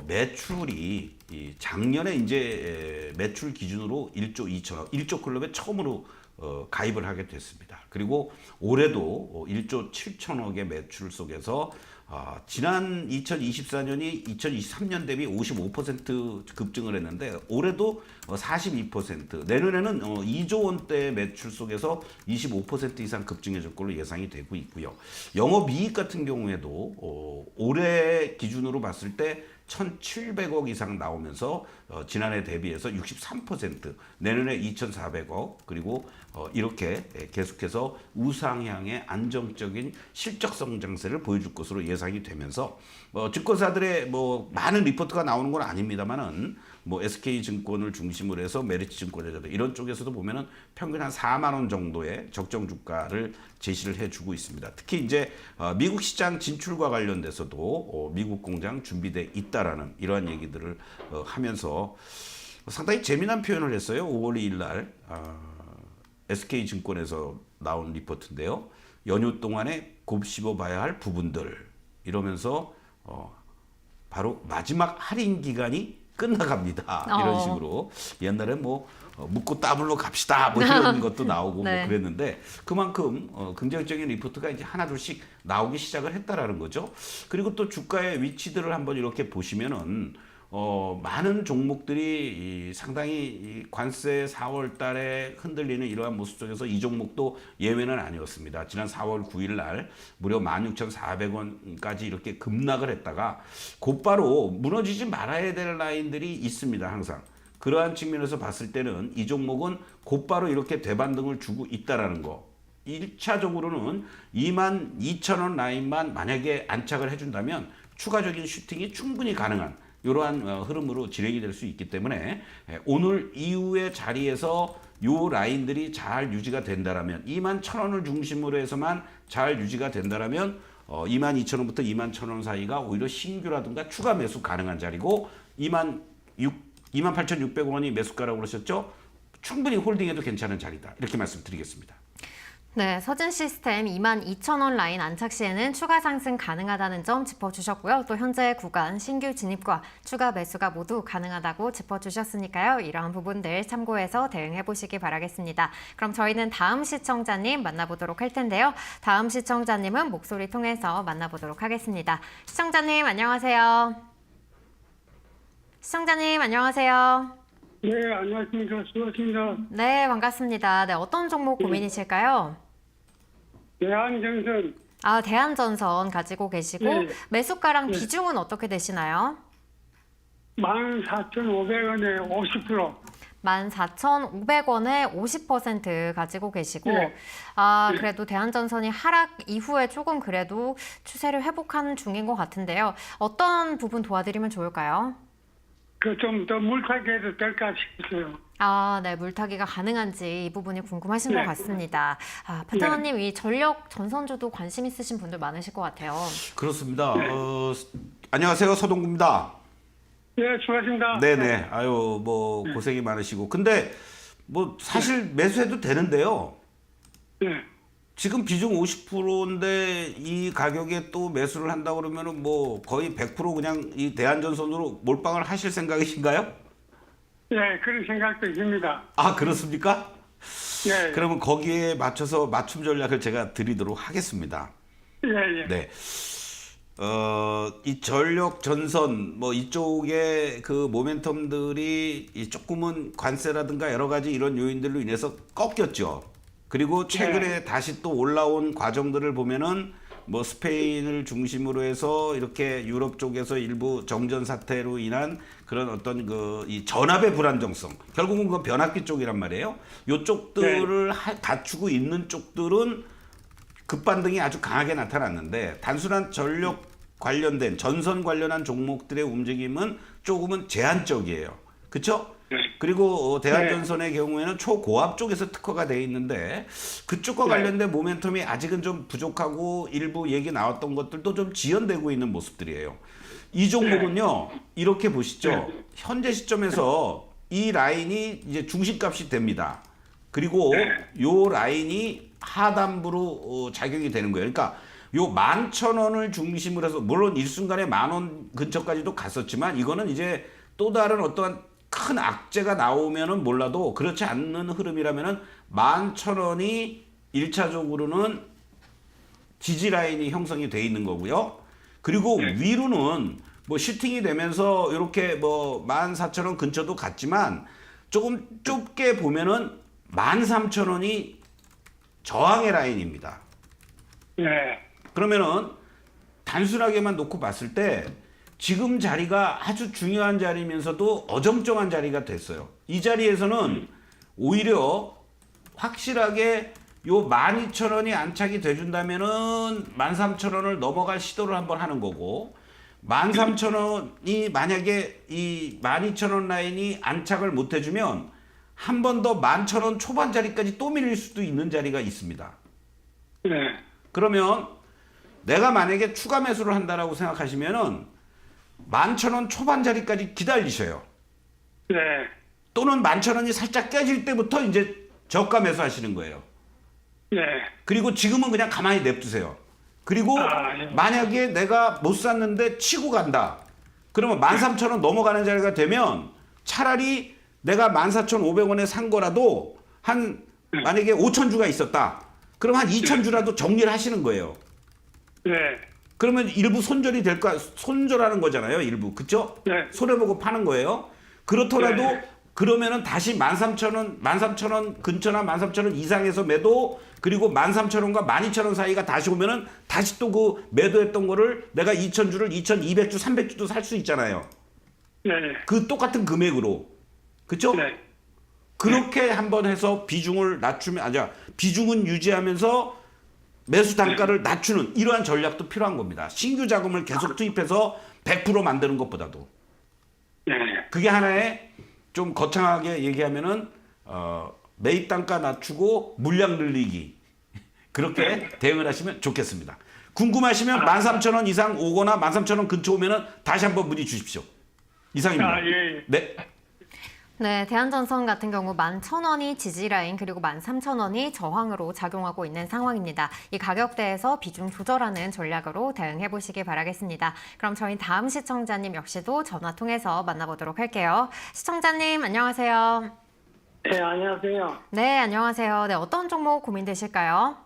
매출이 작년에 이제 매출 기준으로 1조 2천억, 1조 클럽에 처음으로 가입을 하게 됐습니다. 그리고 올해도 1조 7천억의 매출 속에서 지난 2024년이 2023년 대비 55% 급증을 했는데 올해도 42%, 내년에는 2조 원대의 매출 속에서 25% 이상 급증해질 걸로 예상이 되고 있고요. 영업이익 같은 경우에도 올해 기준으로 봤을 때 1,700억 이상 나오면서 지난해 대비해서 63%, 내년에 2,400억, 그리고 이렇게 계속해서 우상향의 안정적인 실적 성장세를 보여줄 것으로 예상이 되면서 증권사들의 뭐 많은 리포트가 나오는 건 아닙니다만은 뭐 SK증권을 중심으로 해서 메리츠증권이라든가 이런 쪽에서도 보면은 평균 한 4만 원 정도의 적정 주가를 제시를 해주고 있습니다. 특히 이제 미국 시장 진출과 관련돼서도 미국 공장 준비돼 있다라는 이러한 얘기들을 하면서 상당히 재미난 표현을 했어요. 5월 2일 날 SK증권에서 나온 리포트인데요. 연휴 동안에 곱씹어 봐야 할 부분들 이러면서 바로 마지막 할인 기간이 끝나갑니다. 이런 식으로 옛날에 뭐 묻고 따블로 갑시다 뭐 이런 것도 나오고 네. 뭐 그랬는데 그만큼 긍정적인 리포트가 이제 하나둘씩 나오기 시작을 했다라는 거죠. 그리고 또 주가의 위치들을 한번 이렇게 보시면은 많은 종목들이 상당히 관세 4월 달에 흔들리는 이러한 모습 속에서 이 종목도 예외는 아니었습니다. 지난 4월 9일 날 무려 16,400원까지 이렇게 급락을 했다가 곧바로 무너지지 말아야 될 라인들이 있습니다. 항상. 그러한 측면에서 봤을 때는 이 종목은 곧바로 이렇게 대반등을 주고 있다라는 거. 1차적으로는 22,000원 라인만 만약에 안착을 해준다면 추가적인 슈팅이 충분히 가능한 이러한 흐름으로 진행이 될 수 있기 때문에 오늘 이후의 자리에서 요 라인들이 잘 유지가 된다라면 21,000원을 중심으로 해서만 잘 유지가 된다라면 22,000원부터 21,000원 사이가 오히려 신규라든가 추가 매수 가능한 자리고 28,600원이 매수가라고 그러셨죠? 충분히 홀딩해도 괜찮은 자리다. 이렇게 말씀드리겠습니다. 네, 서진 시스템 22,000원 라인 안착 시에는 추가 상승 가능하다는 점 짚어주셨고요. 또 현재 구간 신규 진입과 추가 매수가 모두 가능하다고 짚어주셨으니까요. 이러한 부분들 참고해서 대응해 보시기 바라겠습니다. 그럼 저희는 다음 시청자님 만나보도록 할 텐데요. 다음 시청자님은 목소리 통해서 만나보도록 하겠습니다. 시청자님 안녕하세요. 시청자님 안녕하세요. 네, 안녕하십니까. 수고하십니다. 네, 반갑습니다. 네, 어떤 종목 고민이실까요? 대한정선, 아, 대한전선 가지고 계시고 네. 매수가랑 비중은 어떻게 되시나요? 14,500원에 50%. 14,500원에 50% 가지고 계시고 네. 아, 그래도 대한전선이 하락 이후에 조금 그래도 추세를 회복하는 중인 것 같은데요. 어떤 부분 도와드리면 좋을까요? 그 좀 더 물타기 해도 될까 싶어요. 아, 네, 물타기가 가능한지 이 부분이 궁금하신 네. 것 같습니다. 아, 파트너님 이 전력 전선주도 관심 있으신 분들 많으실 것 같아요. 그렇습니다. 안녕하세요. 서동구입니다. 네, 수고하십니다. 네네. 아유, 뭐 고생이 많으시고. 근데 뭐 사실 매수해도 되는데요. 네. 지금 비중 50%인데 이 가격에 또 매수를 한다 그러면은 뭐 거의 100% 그냥 이 대한전선으로 몰빵을 하실 생각이신가요? 네, 그런 생각도 듭니다. 아, 그렇습니까? 네. 그러면 거기에 맞춰서 맞춤 전략을 제가 드리도록 하겠습니다. 예, 예. 네. 이 전력 전선 뭐 이쪽에 그 모멘텀들이 이 조금은 관세라든가 여러 가지 이런 요인들로 인해서 꺾였죠. 그리고 최근에 다시 또 올라온 과정들을 보면은 뭐 스페인을 중심으로 해서 이렇게 유럽 쪽에서 일부 정전 사태로 인한 그런 어떤 그 이 전압의 불안정성, 결국은 그 변압기 쪽이란 말이에요. 요쪽들을 갖추고 있는 쪽들은 급반등이 아주 강하게 나타났는데 단순한 전력 관련된 전선 관련한 종목들의 움직임은 조금은 제한적이에요. 그렇죠? 그리고 대한전선의 경우에는 초고압 쪽에서 특화가 돼 있는데 그쪽과 관련된 모멘텀이 아직은 좀 부족하고 일부 얘기 나왔던 것들도 좀 지연되고 있는 모습들이에요. 이 종목은요, 이렇게 보시죠. 현재 시점에서 이 라인이 이제 중심값이 됩니다. 그리고 요 라인이 하단부로 작용이 되는 거예요. 그러니까 요 11,000원을 중심으로 해서 물론 일순간에 10,000원 근처까지도 갔었지만 이거는 이제 또 다른 어떠한 큰 악재가 나오면은 몰라도 그렇지 않는 흐름이라면은 11,000원이 1차적으로는 지지 라인이 형성이 돼 있는 거고요. 그리고 위로는 뭐 슈팅이 되면서 이렇게 뭐 14,000원 근처도 갔지만 조금 좁게 보면은 13,000원이 저항의 라인입니다. 네. 그러면은 단순하게만 놓고 봤을 때 지금 자리가 아주 중요한 자리면서도 어정쩡한 자리가 됐어요. 이 자리에서는 오히려 확실하게 요 12,000원이 안착이 돼준다면은 13,000원을 넘어갈 시도를 한번 하는 거고 13,000원이 만약에 이 12,000원 라인이 안착을 못 해주면 한 번 더 11,000원 초반 자리까지 또 밀릴 수도 있는 자리가 있습니다. 네. 그러면 내가 만약에 추가 매수를 한다라고 생각하시면은 11,000원 초반 자리까지 기다리셔요. 네. 또는 11,000원이 살짝 깨질 때부터 이제 저가 매수하시는 거예요. 네. 그리고 지금은 그냥 가만히 냅두세요. 그리고 예. 만약에 내가 못 샀는데 치고 간다. 그러면 13,000원 넘어가는 자리가 되면 차라리 내가 14,500원에 산 거라도 한 만약에 5,000주가 있었다. 그럼 한 2,000주라도 정리를 하시는 거예요. 네. 그러면 일부 손절이 될까? 손절하는 거잖아요, 일부. 그쵸? 네. 손해보고 파는 거예요. 그렇더라도 네. 그러면은 다시 13,000원, 13,000원 근처나 13,000원 이상에서 매도, 그리고 13,000원과 12,000원 사이가 다시 오면은 다시 또 그 매도했던 거를 내가 2,000주를 2,200주, 300주도 살 수 있잖아요. 네. 그 똑같은 금액으로. 그쵸? 네. 그렇게 한번 해서 비중을 낮추면, 아니야, 비중은 유지하면서 매수 단가를 낮추는 이러한 전략도 필요한 겁니다. 신규 자금을 계속 투입해서 100% 만드는 것보다도. 네. 그게 하나의 좀 거창하게 얘기하면은 매입 단가 낮추고 물량 늘리기. 그렇게 대응을 하시면 좋겠습니다. 궁금하시면 13,000원 이상 오거나 13,000원 근처 오면은 다시 한번 문의 주십시오. 이상입니다. 아, 예. 네. 네, 대한전선 같은 경우 11,000원이 지지라인 그리고 13,000원이 저항으로 작용하고 있는 상황입니다. 이 가격대에서 비중 조절하는 전략으로 대응해 보시기 바라겠습니다. 그럼 저희 다음 시청자님 역시도 전화 통해서 만나보도록 할게요. 시청자님 안녕하세요. 네, 안녕하세요. 네, 안녕하세요. 네, 어떤 종목 고민되실까요?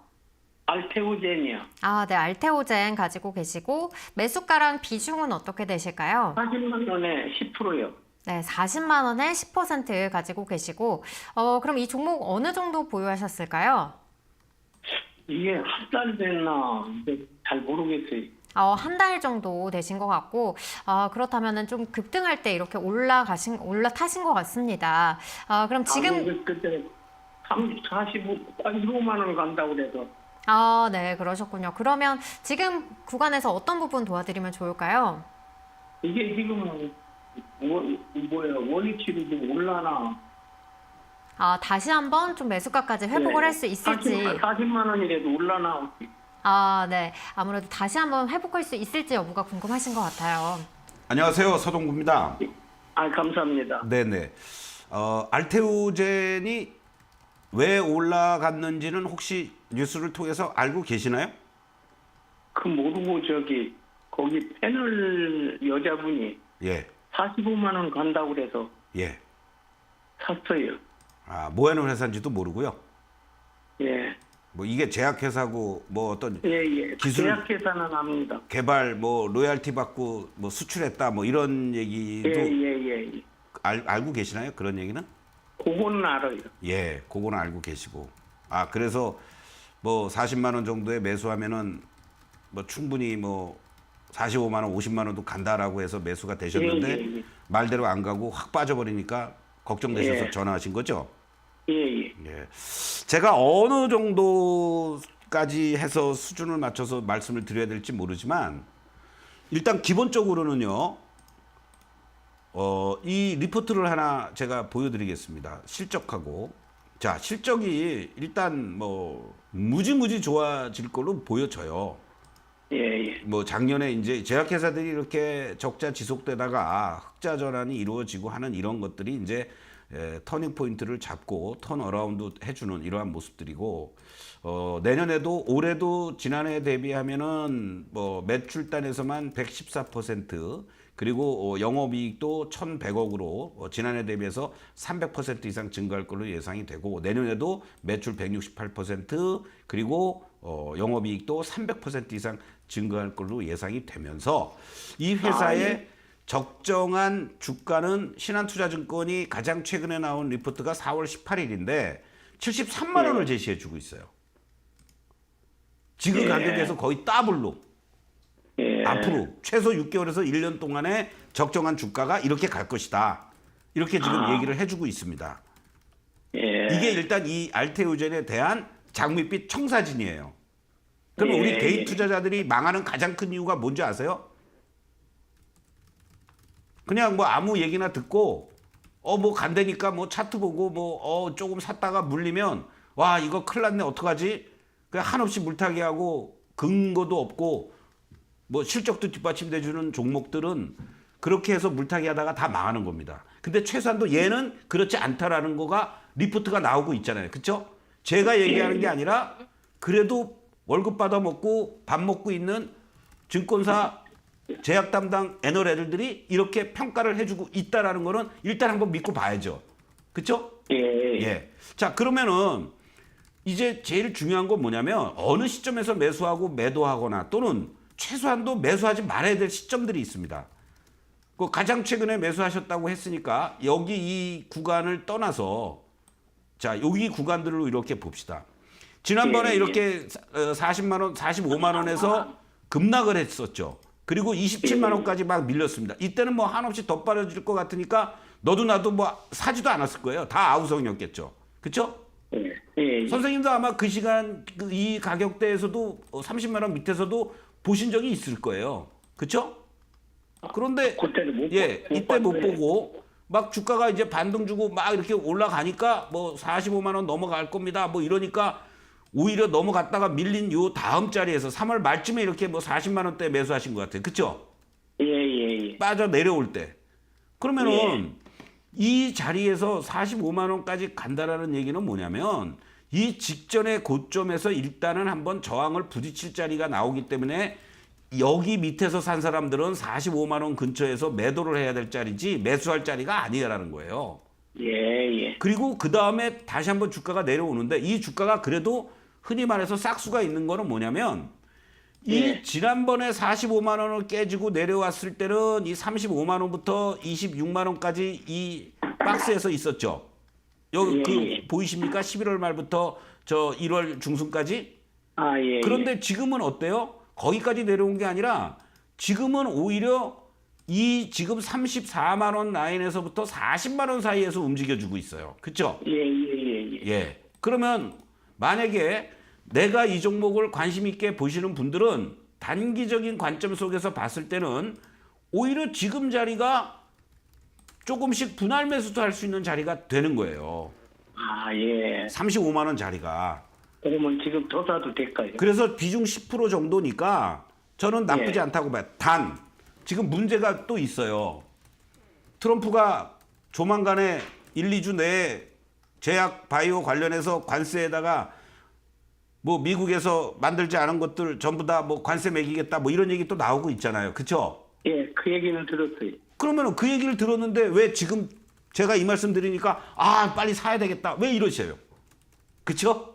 알테우젠이요. 아, 네, 알테오젠 가지고 계시고 매수가랑 비중은 어떻게 되실까요? 40만 원에 10%요. 네, 40만 원에 10% 가지고 계시고 그럼 이 종목 어느 정도 보유하셨을까요? 이게 한 달 됐나 잘 모르겠어요. 한 달 정도 되신 것 같고 그렇다면은 좀 급등할 때 이렇게 올라타신 것 같습니다. 그럼 지금 아니, 그때 45만 원 간다고 그래서 네, 그러셨군요. 그러면 지금 구간에서 어떤 부분 도와드리면 좋을까요? 이게 지금 원위치로 좀 올라나. 다시 한번 좀 매수가까지 회복을 할 수 있을지. 40만 원이라도 올라나. 네. 아무래도 다시 한번 회복할 수 있을지 여부가 궁금하신 것 같아요. 안녕하세요. 서동구입니다. 감사합니다. 네네. 알테오젠이 왜 올라갔는지는 혹시 뉴스를 통해서 알고 계시나요? 그 모르고 거기 패널 여자분이 예. 45만 원 간다고 그래서 예. 샀어요. 뭐 하는 회사인지도 모르고요. 예. 뭐 이게 제약회사고 뭐 어떤 예. 기술 제약회사는 압니다. 개발 뭐 로열티 받고 뭐 수출했다 뭐 이런 얘기도 예. 알고 계시나요? 그런 얘기는? 그거는 알아요. 예, 그거는 알고 계시고. 그래서 뭐 40만 원 정도에 매수하면은 뭐 충분히 뭐 45만 원, 50만 원도 간다라고 해서 매수가 되셨는데 예. 말대로 안 가고 확 빠져버리니까 걱정되셔서 예. 전화하신 거죠? 예. 예. 제가 어느 정도까지 해서 수준을 맞춰서 말씀을 드려야 될지 모르지만 일단 기본적으로는요. 이 리포트를 하나 제가 보여드리겠습니다. 실적하고. 자, 실적이 일단 뭐 무지무지 좋아질 걸로 보여져요. 예. 뭐 작년에 이제 제약회사들이 이렇게 적자 지속되다가 흑자 전환이 이루어지고 하는 이런 것들이 이제 터닝 포인트를 잡고 턴 어라운드 해주는 이러한 모습들이고 내년에도 올해도 지난해 대비하면은 뭐 매출단에서만 114% 그리고 영업이익도 1,100억으로 지난해 대비해서 300% 이상 증가할 걸로 예상이 되고 내년에도 매출 168% 그리고 영업이익도 300% 이상 증가할 걸로 예상이 되면서 이 회사의 적정한 주가는 신한투자증권이 가장 최근에 나온 리포트가 4월 18일인데 73만 원을 제시해 주고 있어요. 지금 가격에서 거의 더블로 앞으로 최소 6개월에서 1년 동안의 적정한 주가가 이렇게 갈 것이다. 이렇게 지금 얘기를 해주고 있습니다. 이게 일단 이 알테오젠에 대한 장밋빛 청사진이에요. 그럼 우리 개인 투자자들이 망하는 가장 큰 이유가 뭔지 아세요? 그냥 뭐 아무 얘기나 듣고 뭐 간다니까 뭐 차트 보고 뭐 조금 샀다가 물리면 와 이거 큰일 났네 어떡하지? 그냥 한없이 물타기 하고 근거도 없고 뭐 실적도 뒷받침돼 주는 종목들은 그렇게 해서 물타기 하다가 다 망하는 겁니다. 근데 최소한도 얘는 그렇지 않다라는 거가 리포트가 나오고 있잖아요. 그렇죠? 제가 얘기하는 게 아니라 그래도 월급 받아 먹고 밥 먹고 있는 증권사 제약 담당 애널애들들이 이렇게 평가를 해주고 있다라는 거는 일단 한번 믿고 봐야죠. 그렇죠? 예. 자, 그러면은 이제 제일 중요한 건 뭐냐면 어느 시점에서 매수하고 매도하거나 또는 최소한도 매수하지 말아야 될 시점들이 있습니다. 그 가장 최근에 매수하셨다고 했으니까 여기 이 구간을 떠나서 자, 여기 구간들로 이렇게 봅시다. 지난번에 이렇게 40만 원, 45만 원에서 급락을 했었죠. 그리고 27만 원까지 막 밀렸습니다. 이때는 뭐 한없이 더 빠져질 것 같으니까 너도 나도 뭐 사지도 않았을 거예요. 다 아우성이었겠죠. 그렇죠? 선생님도 아마 그 시간 이 가격대에서도 30만 원 밑에서도 보신 적이 있을 거예요. 그렇죠? 그런데 이때 못 보고 막 주가가 이제 반등 주고 막 이렇게 올라가니까 뭐 45만 원 넘어갈 겁니다. 뭐 이러니까 오히려 넘어갔다가 밀린 요 다음 자리에서 3월 말쯤에 이렇게 뭐 40만 원대 매수하신 것 같아요. 그렇죠? 빠져 내려올 때. 그러면은 이 자리에서 45만 원까지 간다라는 얘기는 뭐냐면 이 직전의 고점에서 일단은 한번 저항을 부딪힐 자리가 나오기 때문에 여기 밑에서 산 사람들은 45만 원 근처에서 매도를 해야 될 자리지 매수할 자리가 아니라는 거예요. 예. 그리고 그 다음에 다시 한번 주가가 내려오는데 이 주가가 그래도 흔히 말해서 싹수가 있는 거는 뭐냐면 이 예. 지난번에 45만 원을 깨지고 내려왔을 때는 이 35만 원부터 26만 원까지 이 박스에서 있었죠. 여기 예, 그 예. 보이십니까? 11월 말부터 저 1월 중순까지. 아, 예. 그런데 지금은 어때요? 거기까지 내려온 게 아니라 지금은 오히려 이 지금 34만 원 라인에서부터 40만 원 사이에서 움직여주고 있어요. 그렇죠? 예. 예. 그러면 만약에 내가 이 종목을 관심 있게 보시는 분들은 단기적인 관점 속에서 봤을 때는 오히려 지금 자리가 조금씩 분할 매수도 할 수 있는 자리가 되는 거예요. 아, 예. 35만 원 자리가. 그러면 지금 더 사도 될까요? 그래서 비중 10% 정도니까 저는 나쁘지 예. 않다고 봐요. 단 지금 문제가 또 있어요. 트럼프가 조만간에 1, 2주 내에 제약 바이오 관련해서 관세에다가 뭐 미국에서 만들지 않은 것들 전부 다 뭐 관세 매기겠다 뭐 이런 얘기 또 나오고 있잖아요. 그렇죠? 예, 그 얘기는 들었어요. 그러면 그 얘기를 들었는데 왜 지금 제가 이 말씀 드리니까 아 빨리 사야 되겠다 왜 이러셔요? 그렇죠?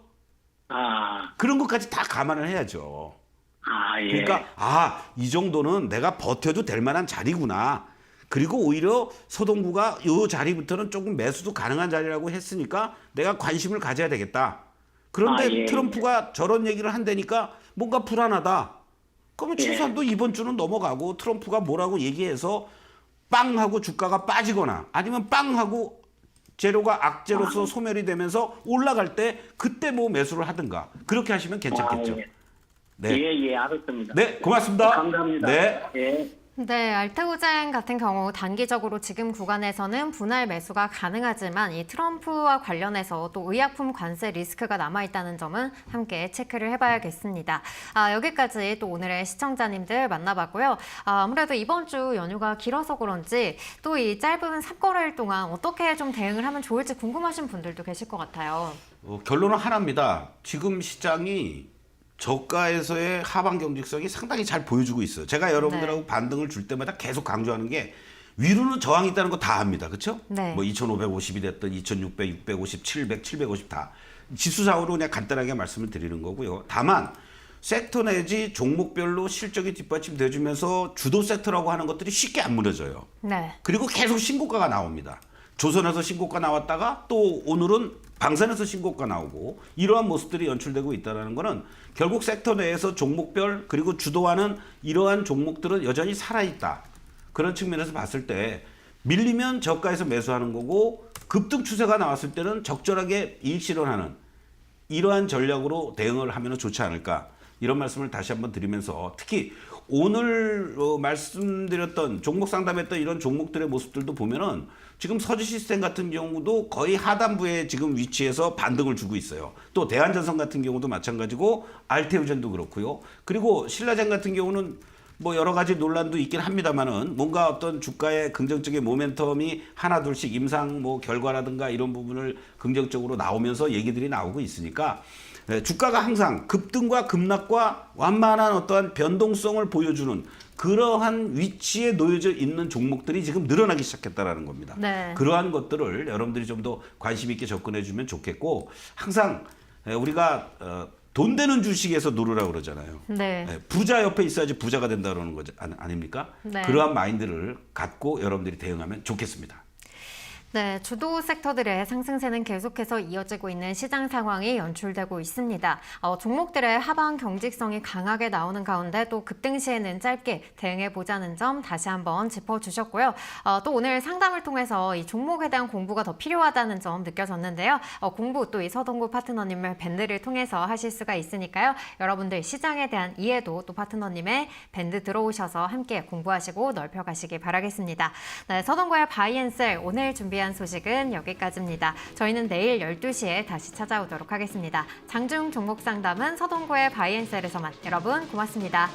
아, 그런 것까지 다 감안을 해야죠. 아, 예. 그러니까 아 이 정도는 내가 버텨도 될 만한 자리구나. 그리고 오히려 서동구가 이 자리부터는 조금 매수도 가능한 자리라고 했으니까 내가 관심을 가져야 되겠다. 그런데 아, 예. 트럼프가 저런 얘기를 한다니까 뭔가 불안하다. 그러면 예. 최소한 또 이번 주는 넘어가고 트럼프가 뭐라고 얘기해서 빵 하고 주가가 빠지거나 아니면 빵 하고 재료가 악재로서 소멸이 되면서 올라갈 때 그때 뭐 매수를 하든가 그렇게 하시면 괜찮겠죠. 아, 예. 네. 예, 알았습니다. 네, 고맙습니다. 감사합니다. 네. 예. 네, 알테오젠 같은 경우 단기적으로 지금 구간에서는 분할 매수가 가능하지만 이 트럼프와 관련해서 또 의약품 관세 리스크가 남아있다는 점은 함께 체크를 해봐야겠습니다. 여기까지 또 오늘의 시청자님들 만나봤고요. 아무래도 이번 주 연휴가 길어서 그런지 또 이 짧은 3거래일 동안 어떻게 좀 대응을 하면 좋을지 궁금하신 분들도 계실 것 같아요. 결론은 하나입니다. 지금 시장이 저가에서의 하방 경직성이 상당히 잘 보여주고 있어요. 제가 여러분들하고 반등을 줄 때마다 계속 강조하는 게 위로는 저항이 있다는 거 다 압니다. 그렇죠? 네. 뭐 2,550이 됐든 2,600, 650, 700, 750 다. 지수상으로 그냥 간단하게 말씀을 드리는 거고요. 다만 섹터 내지 종목별로 실적이 뒷받침돼 주면서 주도 섹터라고 하는 것들이 쉽게 안 무너져요. 네. 그리고 계속 신고가가 나옵니다. 조선에서 신고가 나왔다가 또 오늘은 방산에서 신고가 나오고 이러한 모습들이 연출되고 있다는 것은 결국 섹터 내에서 종목별 그리고 주도하는 이러한 종목들은 여전히 살아있다. 그런 측면에서 봤을 때 밀리면 저가에서 매수하는 거고 급등 추세가 나왔을 때는 적절하게 이익 실현하는 이러한 전략으로 대응을 하면 좋지 않을까. 이런 말씀을 다시 한번 드리면서 특히 오늘 말씀드렸던 종목 상담했던 이런 종목들의 모습들도 보면은 지금 서지 시스템 같은 경우도 거의 하단부에 지금 위치해서 반등을 주고 있어요. 또 대한전선 같은 경우도 마찬가지고 알테오젠도 그렇고요. 그리고 신라젠 같은 경우는 뭐 여러 가지 논란도 있긴 합니다만은 뭔가 어떤 주가의 긍정적인 모멘텀이 하나 둘씩 임상 뭐 결과라든가 이런 부분을 긍정적으로 나오면서 얘기들이 나오고 있으니까 주가가 항상 급등과 급락과 완만한 어떠한 변동성을 보여주는 그러한 위치에 놓여져 있는 종목들이 지금 늘어나기 시작했다라는 겁니다. 네. 그러한 것들을 여러분들이 좀 더 관심 있게 접근해 주면 좋겠고 항상 우리가 돈 되는 주식에서 누르라고 그러잖아요. 네. 부자 옆에 있어야지 부자가 된다 그러는 거죠. 아닙니까? 네. 그러한 마인드를 갖고 여러분들이 대응하면 좋겠습니다. 네, 주도 섹터들의 상승세는 계속해서 이어지고 있는 시장 상황이 연출되고 있습니다. 종목들의 하방 경직성이 강하게 나오는 가운데 또 급등 시에는 짧게 대응해 보자는 점 다시 한번 짚어주셨고요. 또 오늘 상담을 통해서 이 종목에 대한 공부가 더 필요하다는 점 느껴졌는데요. 공부 또 이 서동구 파트너님의 밴드를 통해서 하실 수가 있으니까요. 여러분들 시장에 대한 이해도 또 파트너님의 밴드 들어오셔서 함께 공부하시고 넓혀가시기 바라겠습니다. 네, 서동구의 바이앤셀 오늘 준비한 소식은 여기까지입니다. 저희는 내일 12시에 다시 찾아오도록 하겠습니다. 장중 종목 상담은 서동구의 바이앤셀에서만. 여러분 고맙습니다.